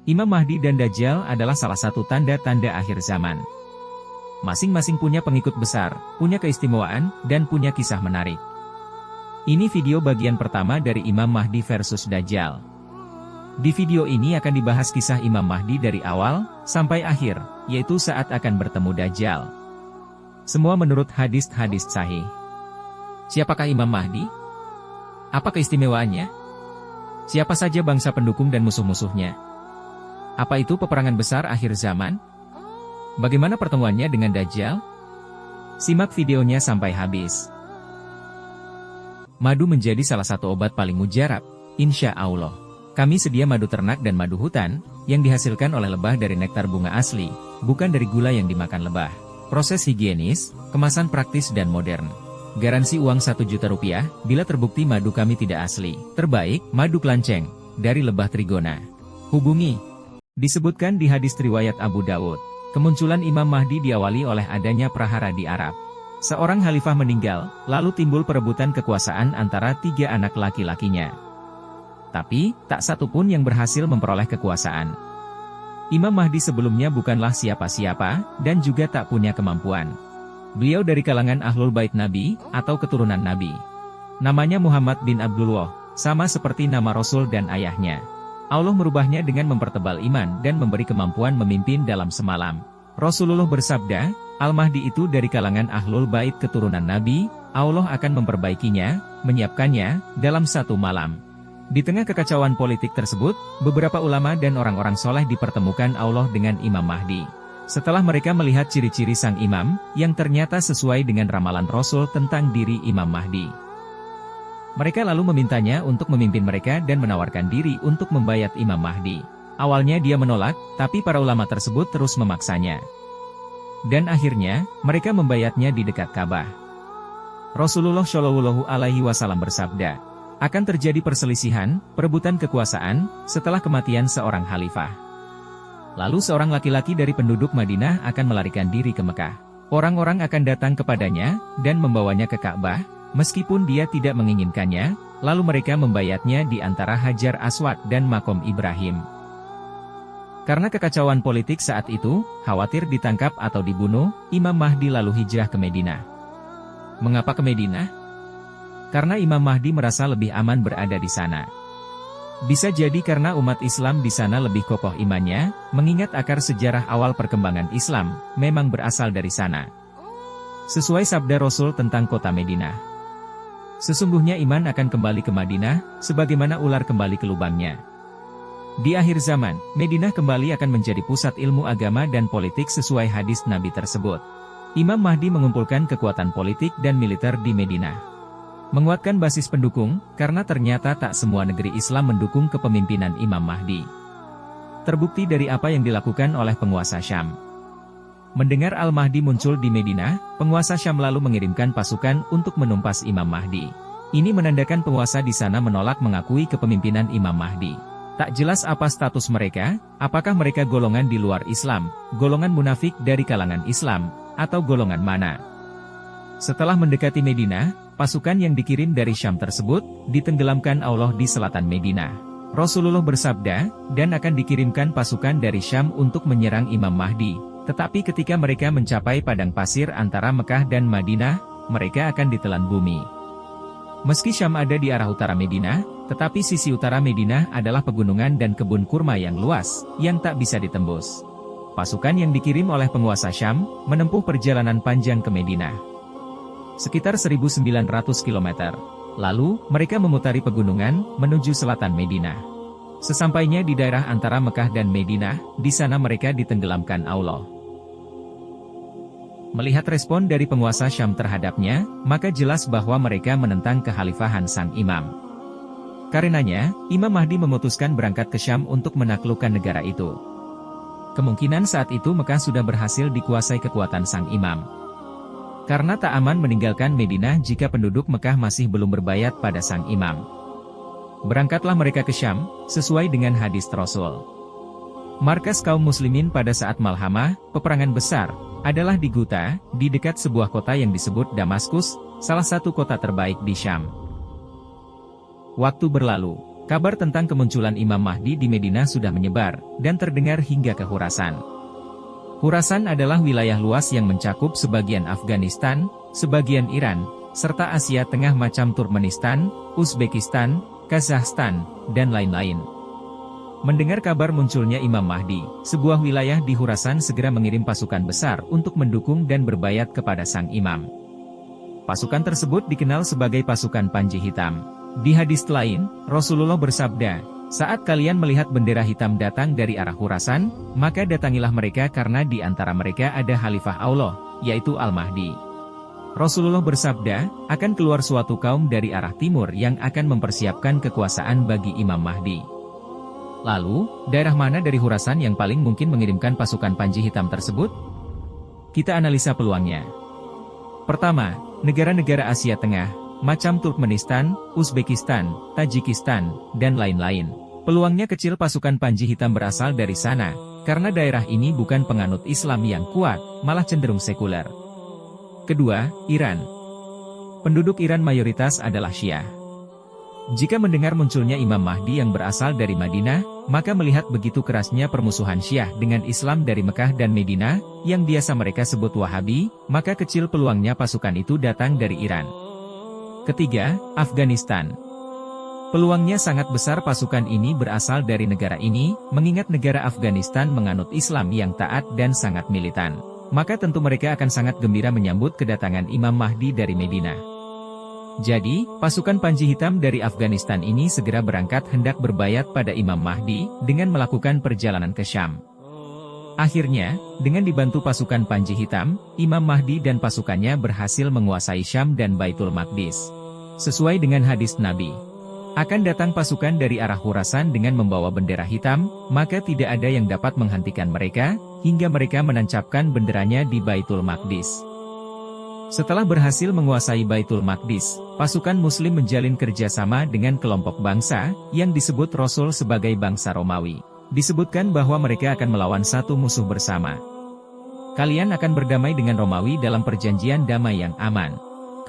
Imam Mahdi dan Dajjal adalah salah satu tanda-tanda akhir zaman. Masing-masing punya pengikut besar, punya keistimewaan, dan punya kisah menarik. Ini video bagian pertama dari Imam Mahdi versus Dajjal. Di video ini akan dibahas kisah Imam Mahdi dari awal sampai akhir, yaitu saat akan bertemu Dajjal. Semua menurut hadis-hadis sahih. Siapakah Imam Mahdi? Apa keistimewaannya? Siapa saja bangsa pendukung dan musuh-musuhnya? Apa itu peperangan besar akhir zaman? Bagaimana pertemuannya dengan Dajjal? Simak videonya sampai habis. Madu menjadi salah satu obat paling mujarab, insya Allah. Kami sedia madu ternak dan madu hutan, yang dihasilkan oleh lebah dari nektar bunga asli, bukan dari gula yang dimakan lebah. Proses higienis, kemasan praktis dan modern. Garansi uang 1 juta rupiah, bila terbukti madu kami tidak asli. Terbaik, madu kelanceng, dari lebah trigona. Hubungi. Disebutkan di hadis riwayat Abu Dawud, kemunculan Imam Mahdi diawali oleh adanya prahara di Arab. Seorang khalifah meninggal, lalu timbul perebutan kekuasaan antara 3 anak laki-lakinya. Tapi, tak satu pun yang berhasil memperoleh kekuasaan. Imam Mahdi sebelumnya bukanlah siapa-siapa, dan juga tak punya kemampuan. Beliau dari kalangan Ahlul Bait Nabi, atau keturunan Nabi. Namanya Muhammad bin Abdullah, sama seperti nama Rasul dan ayahnya. Allah merubahnya dengan mempertebal iman dan memberi kemampuan memimpin dalam semalam. Rasulullah bersabda, Al-Mahdi itu dari kalangan Ahlul Bait keturunan Nabi, Allah akan memperbaikinya, menyiapkannya, dalam 1 malam. Di tengah kekacauan politik tersebut, beberapa ulama dan orang-orang soleh dipertemukan Allah dengan Imam Mahdi. Setelah mereka melihat ciri-ciri sang imam, yang ternyata sesuai dengan ramalan Rasul tentang diri Imam Mahdi. Mereka lalu memintanya untuk memimpin mereka dan menawarkan diri untuk membayat Imam Mahdi. Awalnya dia menolak, tapi para ulama tersebut terus memaksanya. Dan akhirnya, mereka membayatnya di dekat Ka'bah. Rasulullah Shallallahu Alaihi Wasallam bersabda, akan terjadi perselisihan, perebutan kekuasaan, setelah kematian seorang khalifah. Lalu seorang laki-laki dari penduduk Madinah akan melarikan diri ke Mekah. Orang-orang akan datang kepadanya, dan membawanya ke Ka'bah, meskipun dia tidak menginginkannya, lalu mereka membayatnya di antara Hajar Aswad dan Makom Ibrahim. Karena kekacauan politik saat itu, khawatir ditangkap atau dibunuh, Imam Mahdi lalu hijrah ke Madinah. Mengapa ke Madinah? Karena Imam Mahdi merasa lebih aman berada di sana. Bisa jadi karena umat Islam di sana lebih kokoh imannya, mengingat akar sejarah awal perkembangan Islam, memang berasal dari sana. Sesuai sabda Rasul tentang kota Madinah. Sesungguhnya iman akan kembali ke Madinah, sebagaimana ular kembali ke lubangnya. Di akhir zaman, Madinah kembali akan menjadi pusat ilmu agama dan politik sesuai hadis Nabi tersebut. Imam Mahdi mengumpulkan kekuatan politik dan militer di Madinah. Menguatkan basis pendukung, karena ternyata tak semua negeri Islam mendukung kepemimpinan Imam Mahdi. Terbukti dari apa yang dilakukan oleh penguasa Syam. Mendengar Al-Mahdi muncul di Madinah, penguasa Syam lalu mengirimkan pasukan untuk menumpas Imam Mahdi. Ini menandakan penguasa di sana menolak mengakui kepemimpinan Imam Mahdi. Tak jelas apa status mereka, apakah mereka golongan di luar Islam, golongan munafik dari kalangan Islam, atau golongan mana. Setelah mendekati Madinah, pasukan yang dikirim dari Syam tersebut, ditenggelamkan Allah di selatan Madinah. Rasulullah bersabda, dan akan dikirimkan pasukan dari Syam untuk menyerang Imam Mahdi. Tetapi ketika mereka mencapai padang pasir antara Mekah dan Madinah, mereka akan ditelan bumi. Meski Syam ada di arah utara Madinah, tetapi sisi utara Madinah adalah pegunungan dan kebun kurma yang luas, yang tak bisa ditembus. Pasukan yang dikirim oleh penguasa Syam, menempuh perjalanan panjang ke Madinah. Sekitar 1.900 km. Lalu, mereka memutari pegunungan, menuju selatan Madinah. Sesampainya di daerah antara Mekah dan Madinah, di sana mereka ditenggelamkan Allah. Melihat respon dari penguasa Syam terhadapnya, maka jelas bahwa mereka menentang kekhalifahan sang imam. Karenanya, Imam Mahdi memutuskan berangkat ke Syam untuk menaklukkan negara itu. Kemungkinan saat itu Mekah sudah berhasil dikuasai kekuatan sang imam. Karena tak aman meninggalkan Madinah jika penduduk Mekah masih belum berbayat pada sang imam. Berangkatlah mereka ke Syam, sesuai dengan hadis Rasul. Markas kaum muslimin pada saat Malhamah, peperangan besar, adalah di Guta, di dekat sebuah kota yang disebut Damaskus, salah satu kota terbaik di Syam. Waktu berlalu, Kabar tentang kemunculan Imam Mahdi di Madinah sudah menyebar, dan terdengar hingga ke Khurasan. Khurasan adalah wilayah luas yang mencakup sebagian Afghanistan, sebagian Iran, serta Asia Tengah macam Turkmenistan, Uzbekistan, Kazakhstan, dan lain-lain. Mendengar kabar munculnya Imam Mahdi, sebuah wilayah di Khurasan segera mengirim pasukan besar untuk mendukung dan berbayat kepada sang imam. Pasukan tersebut dikenal sebagai pasukan Panji Hitam. Di hadis lain, Rasulullah bersabda, "Saat kalian melihat bendera hitam datang dari arah Khurasan, maka datangilah mereka karena di antara mereka ada Khalifah Allah, yaitu Al-Mahdi." Rasulullah bersabda, akan keluar suatu kaum dari arah timur yang akan mempersiapkan kekuasaan bagi Imam Mahdi. Lalu, daerah mana dari Khurasan yang paling mungkin mengirimkan pasukan Panji Hitam tersebut? Kita analisa peluangnya. Pertama, negara-negara Asia Tengah, macam Turkmenistan, Uzbekistan, Tajikistan, dan lain-lain. Peluangnya kecil pasukan Panji Hitam berasal dari sana, karena daerah ini bukan penganut Islam yang kuat, malah cenderung sekuler. Kedua, Iran. Penduduk Iran mayoritas adalah Syiah. Jika mendengar munculnya Imam Mahdi yang berasal dari Madinah, maka melihat begitu kerasnya permusuhan Syiah dengan Islam dari Mekah dan Madinah, yang biasa mereka sebut Wahabi, maka kecil peluangnya pasukan itu datang dari Iran. Ketiga, Afghanistan. Peluangnya sangat besar pasukan ini berasal dari negara ini, mengingat negara Afghanistan menganut Islam yang taat dan sangat militan. Maka tentu mereka akan sangat gembira menyambut kedatangan Imam Mahdi dari Madinah. Jadi, pasukan Panji Hitam dari Afghanistan ini segera berangkat hendak berbayat pada Imam Mahdi, dengan melakukan perjalanan ke Syam. Akhirnya, dengan dibantu pasukan Panji Hitam, Imam Mahdi dan pasukannya berhasil menguasai Syam dan Baitul Maqdis. Sesuai dengan hadis Nabi, akan datang pasukan dari arah Khurasan dengan membawa bendera hitam, maka tidak ada yang dapat menghentikan mereka, hingga mereka menancapkan benderanya di Baitul Maqdis. Setelah berhasil menguasai Baitul Maqdis, pasukan Muslim menjalin kerjasama dengan kelompok bangsa, yang disebut Rasul sebagai bangsa Romawi. Disebutkan bahwa mereka akan melawan satu musuh bersama. Kalian akan berdamai dengan Romawi dalam perjanjian damai yang aman.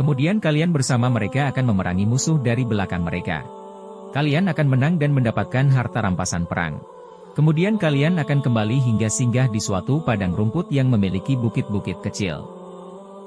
Kemudian kalian bersama mereka akan memerangi musuh dari belakang mereka. Kalian akan menang dan mendapatkan harta rampasan perang. Kemudian kalian akan kembali hingga singgah di suatu padang rumput yang memiliki bukit-bukit kecil.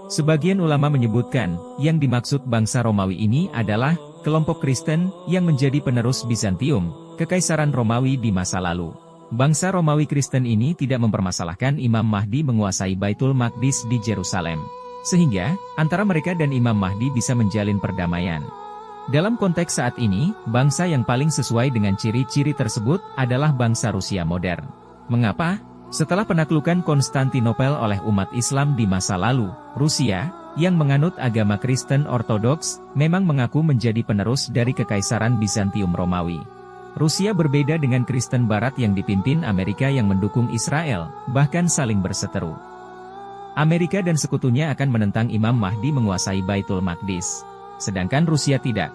Sebagian ulama menyebutkan, yang dimaksud bangsa Romawi ini adalah kelompok Kristen yang menjadi penerus Bizantium, Kekaisaran Romawi di masa lalu. Bangsa Romawi Kristen ini tidak mempermasalahkan Imam Mahdi menguasai Baitul Maqdis di Yerusalem. Sehingga, antara mereka dan Imam Mahdi bisa menjalin perdamaian. Dalam konteks saat ini, bangsa yang paling sesuai dengan ciri-ciri tersebut adalah bangsa Rusia modern. Mengapa? Setelah penaklukan Konstantinopel oleh umat Islam di masa lalu, Rusia, yang menganut agama Kristen Ortodoks, memang mengaku menjadi penerus dari Kekaisaran Bizantium Romawi. Rusia berbeda dengan Kristen Barat yang dipimpin Amerika yang mendukung Israel, bahkan saling berseteru. Amerika dan sekutunya akan menentang Imam Mahdi menguasai Baitul Maqdis. Sedangkan Rusia tidak.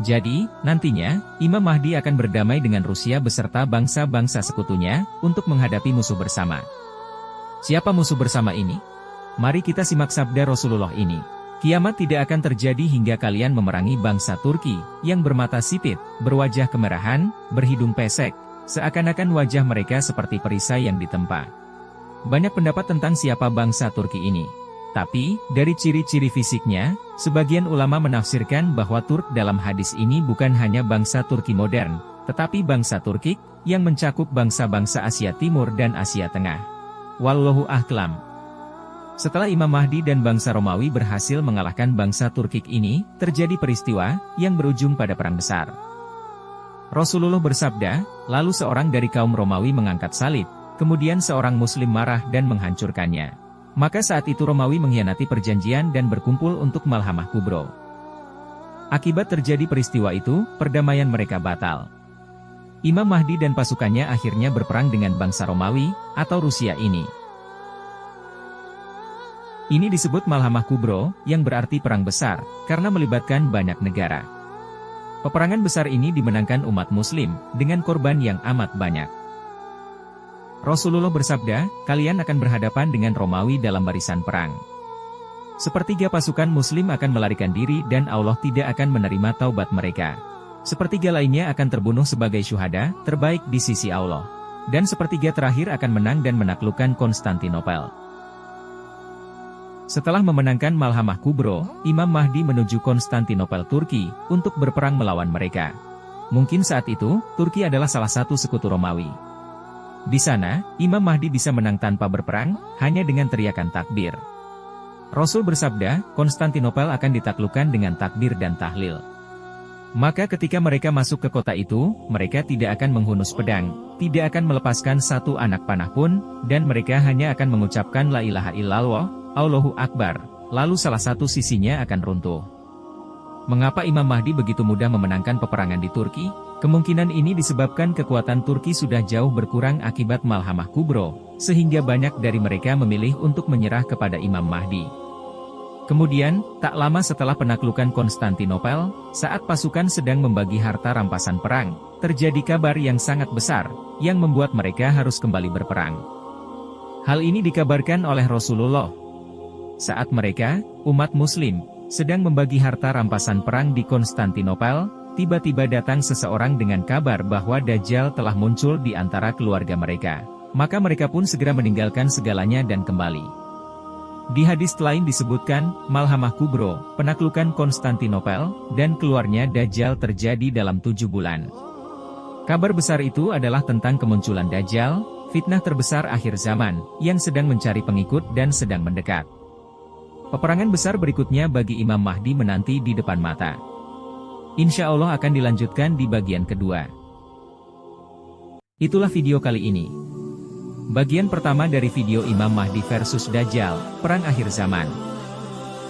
Jadi, nantinya, Imam Mahdi akan berdamai dengan Rusia beserta bangsa-bangsa sekutunya, untuk menghadapi musuh bersama. Siapa musuh bersama ini? Mari kita simak sabda Rasulullah ini. Kiamat tidak akan terjadi hingga kalian memerangi bangsa Turki, yang bermata sipit, berwajah kemerahan, berhidung pesek, seakan-akan wajah mereka seperti perisai yang ditempa. Banyak pendapat tentang siapa bangsa Turki ini. Tapi, dari ciri-ciri fisiknya, sebagian ulama menafsirkan bahwa Turk dalam hadis ini bukan hanya bangsa Turki modern, tetapi bangsa Turkik, yang mencakup bangsa-bangsa Asia Timur dan Asia Tengah. Wallahu a'lam. Setelah Imam Mahdi dan bangsa Romawi berhasil mengalahkan bangsa Turkik ini, terjadi peristiwa yang berujung pada perang besar. Rasulullah bersabda, lalu seorang dari kaum Romawi mengangkat salib, kemudian seorang Muslim marah dan menghancurkannya. Maka saat itu Romawi mengkhianati perjanjian dan berkumpul untuk Malhamah Kubro. Akibat terjadi peristiwa itu, perdamaian mereka batal. Imam Mahdi dan pasukannya akhirnya berperang dengan bangsa Romawi, atau Rusia ini. Ini disebut Malhamah Kubro, yang berarti perang besar, karena melibatkan banyak negara. Peperangan besar ini dimenangkan umat Muslim, dengan korban yang amat banyak. Rasulullah bersabda, kalian akan berhadapan dengan Romawi dalam barisan perang. Sepertiga pasukan Muslim akan melarikan diri dan Allah tidak akan menerima taubat mereka. Sepertiga lainnya akan terbunuh sebagai syuhada terbaik di sisi Allah. Dan sepertiga terakhir akan menang dan menaklukkan Konstantinopel. Setelah memenangkan Malhamah Kubro, Imam Mahdi menuju Konstantinopel Turki untuk berperang melawan mereka. Mungkin saat itu, Turki adalah salah satu sekutu Romawi. Di sana, Imam Mahdi bisa menang tanpa berperang, hanya dengan teriakan takbir. Rasul bersabda, Konstantinopel akan ditaklukkan dengan takbir dan tahlil. Maka ketika mereka masuk ke kota itu, mereka tidak akan menghunus pedang, tidak akan melepaskan satu anak panah pun, dan mereka hanya akan mengucapkan la ilaha illallah, Allahu Akbar, lalu salah satu sisinya akan runtuh. Mengapa Imam Mahdi begitu mudah memenangkan peperangan di Turki? Kemungkinan ini disebabkan kekuatan Turki sudah jauh berkurang akibat Malhamah Kubro, sehingga banyak dari mereka memilih untuk menyerah kepada Imam Mahdi. Kemudian, tak lama setelah penaklukan Konstantinopel, saat pasukan sedang membagi harta rampasan perang, terjadi kabar yang sangat besar, yang membuat mereka harus kembali berperang. Hal ini dikabarkan oleh Rasulullah. Saat mereka, umat Muslim, sedang membagi harta rampasan perang di Konstantinopel, tiba-tiba datang seseorang dengan kabar bahwa Dajjal telah muncul di antara keluarga mereka. Maka mereka pun segera meninggalkan segalanya dan kembali. Di hadis lain disebutkan, Malhamah Kubro, penaklukan Konstantinopel, dan keluarnya Dajjal terjadi dalam 7 bulan. Kabar besar itu adalah tentang kemunculan Dajjal, fitnah terbesar akhir zaman, yang sedang mencari pengikut dan sedang mendekat. Peperangan besar berikutnya bagi Imam Mahdi menanti di depan mata. Insya Allah akan dilanjutkan di bagian kedua. Itulah video kali ini. Bagian pertama dari video Imam Mahdi versus Dajjal, Perang Akhir Zaman.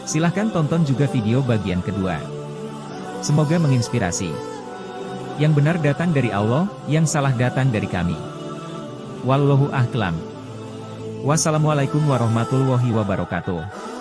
Silahkan tonton juga video bagian kedua. Semoga menginspirasi. Yang benar datang dari Allah, yang salah datang dari kami. Wallahu a'lam. Wassalamualaikum warahmatullahi wabarakatuh.